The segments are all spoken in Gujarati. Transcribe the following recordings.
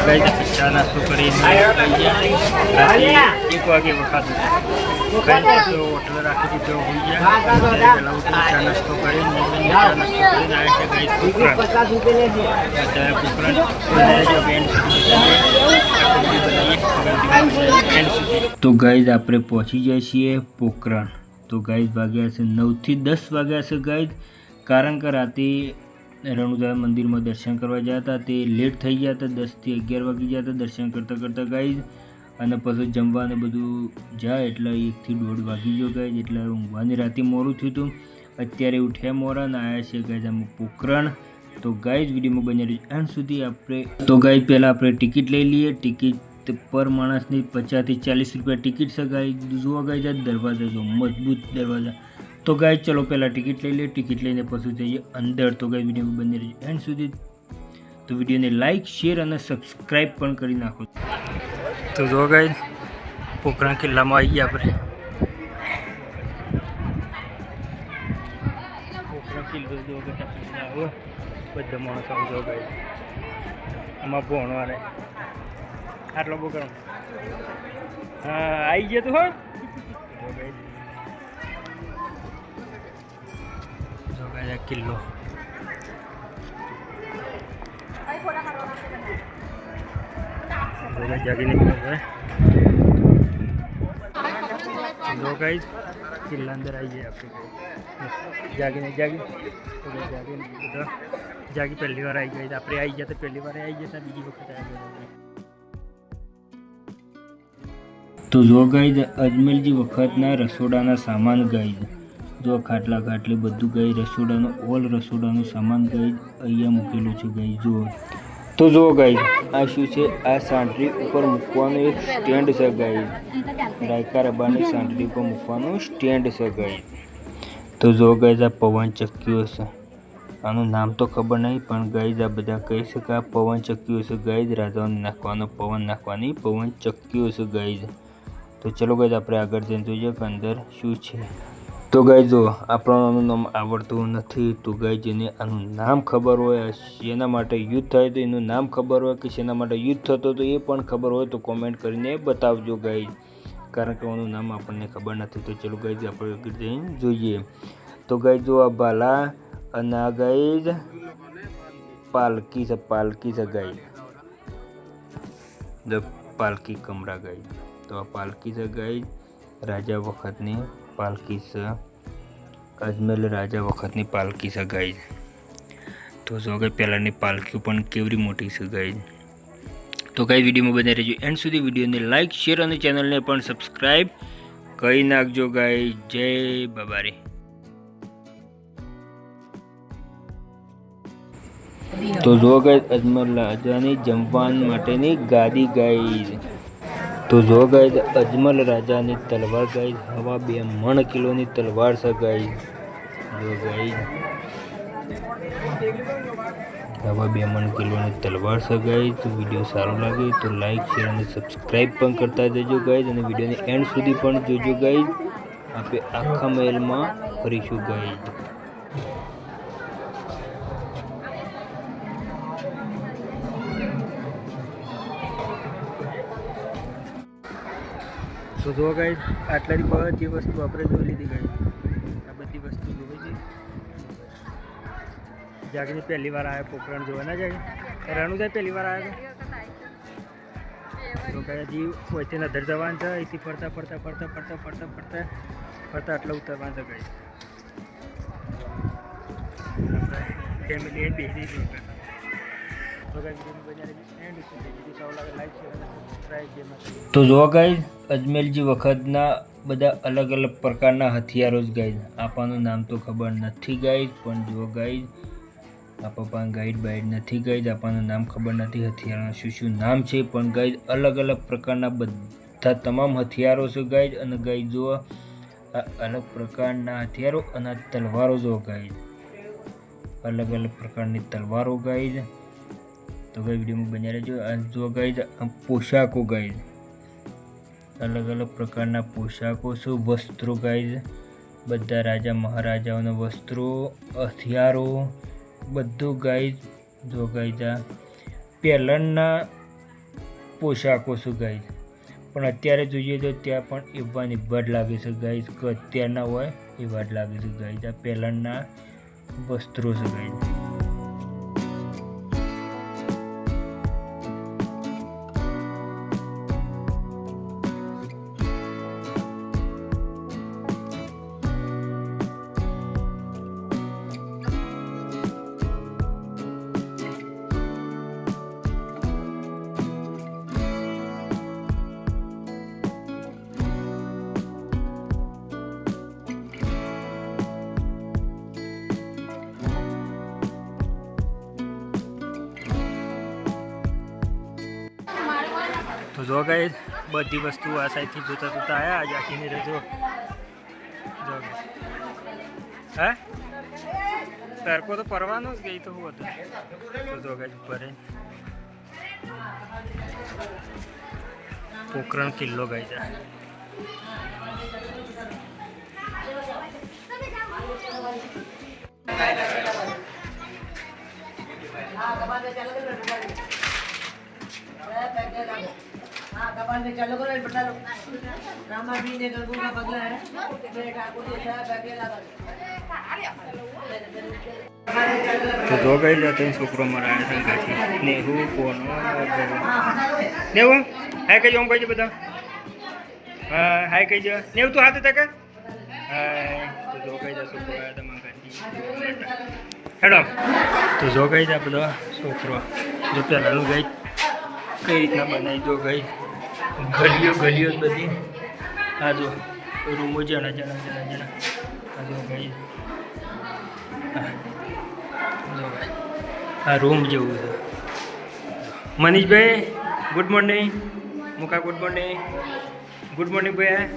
ગાઈસ ચા નાસ્તો કરીને રાત્રે 1 વાગે વખત ગાઈસ તો હોટલ રાખી દીધો હોઈ ગયા પહેલા ચા નાસ્તો કરીને આવ્યા છે ગાઈસ તો ગાઈસ આપણે પહોંચી જાય છીએ પોખરણ। તો ગાઈસ વાગ્યા છે 9 થી 10 વાગ્યા છે ગાઈસ, કારણ કે રાતે રણુજા મંદિરમાં દર્શન કરવા ગયા હતા તે લેટ થઈ ગયા હતા, 10 થી 11 વાગી ગયા હતા દર્શન કરતાં કરતાં ગાઈસ, અને પછી જમવાને બધું જાય એટલે 1 થી 1:30 વાગી ગયો ગાઈસ, એટલે ઊંઘવાની રાતે મોડું થયું હતું। અત્યારે ઉઠ્યા મોડા ને આવ્યા છે ગાઈસ અમે પોખરણ। તો ગાઈસ વિડીયોમાં બન્યા રહેજો એન્ડ સુધી। આપણે તો ગાઈસ પહેલાં આપણે ટિકિટ લઈ લઈએ। ટિકિટ પર માણસની 50 થી 40 રૂપિયા ટિકિટ છે ગાઈસ। જુઓ ગાઈસ આ દરવાજા જો મજબૂત દરવાજા। તો ગાઈસ ચલો પહેલાં ટિકિટ લઈ લઈએ, ટિકિટ લઈને પછી જઈએ અંદર। તો ગાઈસ વિડીયોમાં બની રહેજો એન્ડ સુધી। તો વિડીયોને લાઇક શેર અને સબસ્ક્રાઈબ પણ કરી નાખો। તો જો ગાઈસ પોખરણ કિલ્લામાં આવી ગયા આપણે। પોખરણ કિલ્લો જો બધા માણસો જો ગાઈસ આમાં ભણવાને આટલો પોખરણ હા આવી ગયા તું હો જો ગાઈસ કિલ્લો જાગી નીકળ્યો है। दो गाइस किला अंदर आई है आपके जागी नहीं जागी तो जागी पहली बार आई गई आप आई जाते पहली बार आई जाता बीजी वक्त आई गई। तो जो गाइस अजमेरजी वखतना रसोडाना सामान गाइस जो खाटला खाटली बधु गाइस रसोडानो ऑल रसोडानो सामान गाइस अहींया मूकेलो छे गाइस जो। तो जो गाइस आ शू है आ सांटरी ऊपर मूकवानो एक स्टेन्ड है गाइस, रायका रबानी सांटरी पर मूकवानो स्टेन्ड है गाइस। तो जो गाइस आ पवन चक्कीओ है, आनु नाम तो खबर नहीं पण गाइस आ बधा कही छे के आ पवन चक्कीओ है गाइस, राजाओने नाखवानो पवन नाखवानी पवन चक्कीओ है गाइस। तो चलो गाइस आपणे आगळ जईने जोईए के अंदर शू छे। तो गाइस जो आपणाનું નામ આવડતું નથી, तो गाइस જેને આનું નામ ખબર હોય, શેના માટે યુદ્ધ થાય તો એનું નામ ખબર હોય કે શેના માટે યુદ્ધ થતો તો એ પણ ખબર હોય તો કોમેન્ટ કરીને બતાવજો ગાइस, કારણ કે આનું નામ આપણને ખબર નથી। તો ચલો ગાइस આપણે આગળ જઈને જોઈએ। તો ગાइस જો આ ભાલા અને આ ગાइस પાલકી છે ગાइस, द पालकी कमरा गाइस। तो आ पालकी છે गाइस, राजा वखतनी पालकी से, अजमेर राजा वखतनी पालकी से गाइस। तो जो गई पहलानी पालकी पण केवरी मोटी से गाइस। तो गाइस विडियो में बने रहिजो एंड सुधी। विडियो ने लाइक शेर और चैनल ने पण सब्सक्राइब करी नाखजो गाइस। जय बाबारी। तो जो गाइस अजमेर राजानी जमवान माटेनी गादी गाइस। तो जो गाइस अजमल राजा ने तलवार गाइस 2 मण किलो नी तलवार से गाइस। जो गाइस 2 मण किलो नी तलवार से गाइस। तो वीडियो सारो लागे तो लाइक शेर और सब्सक्राइब पण करता जजो गाइस, और वीडियो ने एंड सुधी पण जोजो गाइस। आपे आखा महल में फरीशुं गाइस। तो जो गाइस आटलानी बधी वस्तु आपणे जोई लीधी गाइस। आ बधी वस्तु जोई छे। जागीने पहली बार आया पोखरण जोवा ना जागे रણુજા पहली बार आया तो गाइस जी ओयથી નધર જવાનું છે, અહીંથી ફરતા ફરતા ફરતા ફરતા ફરતા ફરતા ફરતા આટલા ઉતરવાનું છે ગાइस। ફેમિલી એ બેસી ગઈ। तो गाइस वीडियो में बने रहिजो एंड સુધી। वीडियो સારો લાગે લાઈક શેર અને સબસ્ક્રાઇબ જે માં। तो जो गाइस अजमेरजी वखतना बधा अलग अलग प्रकारना हथियारों गाइस। आपनु नाम तो खबर नहीं गाइस, पण जो गाइस आप गाइड बाइड नहीं गाइस, आपनु नाम खबर नहीं हथियारों शू नाम है, पण गाइस अलग अलग प्रकारना बधा तमाम हथियारों से गाइस। अने गाइस जो अलग प्रकारना हथियारों अने तलवारों जो गाइस, अलग अलग प्रकारनी तलवारों गाइस। तो गाइस वीडियो में बने रहिजो। जो गाइस पोशाकों गाइस, अलग अलग प्रकारना पोशाकों से वस्त्रों गाइस, बधा राजा महाराजाओना वस्त्रों हथियारों बधुं गाइस। जो गाइस पहलाना પોશાકો છે ગાઈઝ. પણ અત્યારે જોઈએ તો ત્યાં પણ એવા ને એવા જ લાગે છે ગાઈઝ, કે અત્યારના હોય એવા જ લાગે છે ગાઈઝ. આ પહેલાંના વસ્ત્રો છે ગાઈઝ. તો જો ગાઈઝ બધી વસ્તુ આ સાઈડથી જોતા જોતા આવ્યા. આજે આખીની રજો જો હે તડકો તો પરવાનો જ ગઈ તો શું હતું. તો જો ગાઈઝ ભરે પોખરણ કિલ્લો ગાઈઝ. चालू करो बता लो रामा भी ने गलगू का बदला है मेरे ठाकुर जी साहब अकेला तो दो गई जाते हैं છોકરો મરાયા છે ગાથી નેહુ કોનો નેહુ હાય કઈ ઓમ કઈ બધા હાય કઈ જો નેહુ તું હાથ તક હાય તો જો ગઈ જા છોકરો આયા તા મંગાતી હેડો. તો જો ગઈ જા બધો છોકરો જો પેલાનું ગઈ કઈ રીતના બનાવી જો ગઈ ગલીઓ ગલીઓ બધી. આ જો રૂમો જણા જણા જણા જણા આ જો ગઈ જો ભાઈ આ રૂમ જેવું છે. મનીષભાઈ ગુડ મોર્નિંગ. મુકા ગુડ મોર્નિંગ. ગુડ મોર્નિંગ ભાઈ.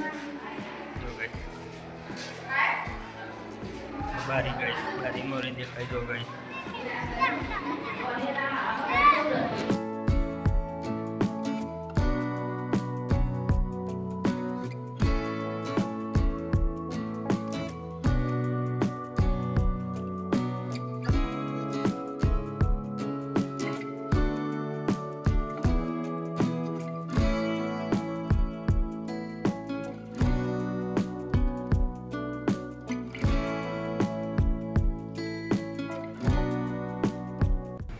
જો ગઈ બારી ગઈ બારી મોરી દેખાય જો ગઈ.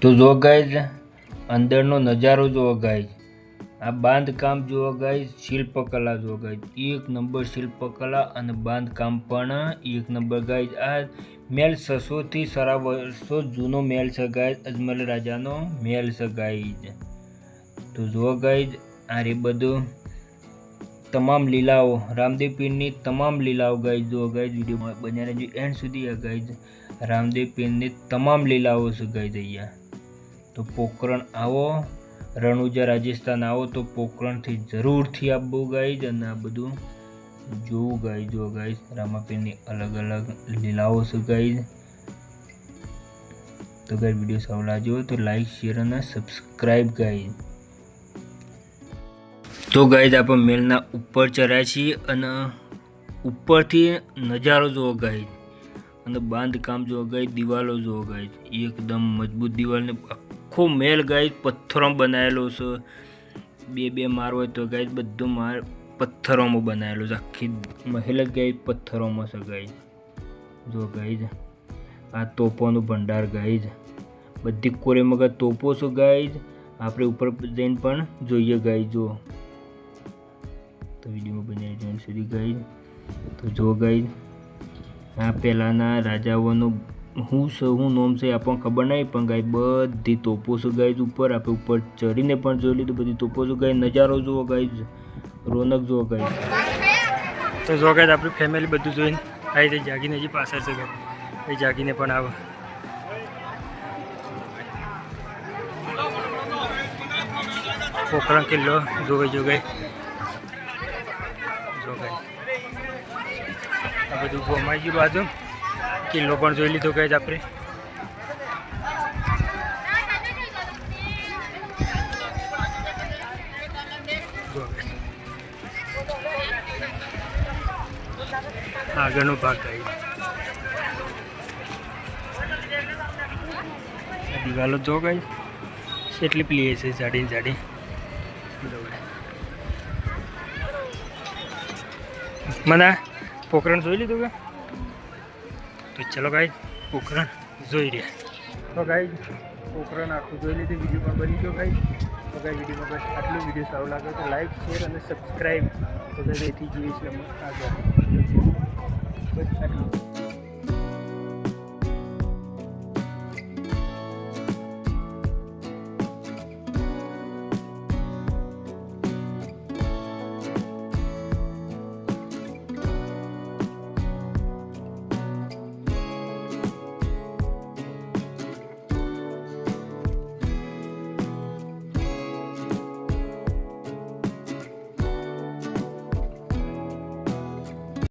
તો જો ગાઈઝ અંદરનો નજારો જુઓ ગાઈઝ. આ બાંધકામ જુઓ ગાઈઝ. શિલ્પકલા જુઓ ગાઈઝ. એક નંબર શિલ્પકલા અને બાંધકામ પણ એક નંબર ગાઈઝ. આ મહેલ 600થી સારા વર્ષો જૂનો મહેલ છે ગાઈઝ. અજમલ રાજાનો મહેલ છે ગાઈઝ. તો જુઓ ગાઈઝ આ રે બધું તમામ લીલાઓ રામદેવ પીરની તમામ લીલાઓ ગાઈઝ. જુઓ ગાઈઝ વિડીયો બન્યા રહેજો એન્ડ સુધી. આ ગાઈઝ રામદેવ પીરની તમામ લીલાઓ છે ગાઈઝ અહીંયા. તો પોખરણ આવો, રણુજા રાજસ્થાન આવો તો પોખરણથી જરૂરથી આવવું ગાઈઝ અને આ બધું જોવું ગાઈઝ. જો ગાઈઝ રામાપીરની અલગ અલગ લીલાઓ છે ગાઈઝ. તો ગાઈઝ વિડીયો સારો લાગ્યો તો લાઈક શેર અને સબસ્ક્રાઈબ ગાઈઝ. તો ગાઈઝ આપણે મેલના ઉપર ચડ્યા છીએ અને ઉપરથી નજારો જોવો ગાઈઝ અને બાંધકામ જોવો ગાઈઝ. દિવાલો જોવો ગાઈઝ. એકદમ મજબૂત દિવાલને આખો મહેલ ગાઈઝ પથ્થરોમાં બનાવેલો છે. બે માર હોય તો ગાઈઝ બધું માર પથ્થરોમાં બનાવેલો છે. આખી મહેલ જ ગાઈઝ પથ્થરોમાં છે ગાઈઝ. જો ગાઈઝ આ તોપોનું ભંડાર ગાઈઝ. બધી કોરે મગર તોપો છે ગાઈઝ. આપણે ઉપર જઈને પણ જોઈએ ગાઈઝ. જો તો વિડીયોમાં બનાવી જોઈન સુધી ગાઈઝ. તો જો ગાઈઝ આ પહેલાંના રાજાઓનું શું નામ છે આપણને ખબર નહીં પણ ગાય બધી તોપો છે ગાઈઝ ઉપર. આપણે ઉપર ચડીને પણ જોઈ લીધું બધી તોપો છે ગાય. નજારો જુઓ ગાઈઝ. રોનક જુઓ ગાઈઝ. તો જો ગાઈઝ આપણી ફેમિલી બધું જોઈને આવી રીતે જાગીને હજી પાછળ છે ગાઈઝ. એ જાગીને પણ આવે. પોખરણ કિલ્લો જોવાઈ જો ગાઈઝ. જો ગાઈઝ આ બધું ગોમાઈ ગયું બાજુ. કિલ્લો પણ જોઈ લીધો ગાઈઝ આપણે. આગળનો ભાગ ગાઈઝ. દિવાલો જો ગાઈઝ કેટલી પ્લીએ છે જાડી જાડી. મને પોખરણ જોઈ લીધું કે તો ચલો ગાઈ પોખરણ જોઈ રહ્યા તો ગાઈ પોખરણ આખું જોઈ લીધું વિડીયો પણ બની ગયો ગાઈ તો ગાઈ વિડીયોમાં બસ આટલું વિડીયો સારું લાગે તો લાઈક શેર અને સબસ્ક્રાઈબ તો ગાઈ એથી જીવીશ આગળ બસ આટલું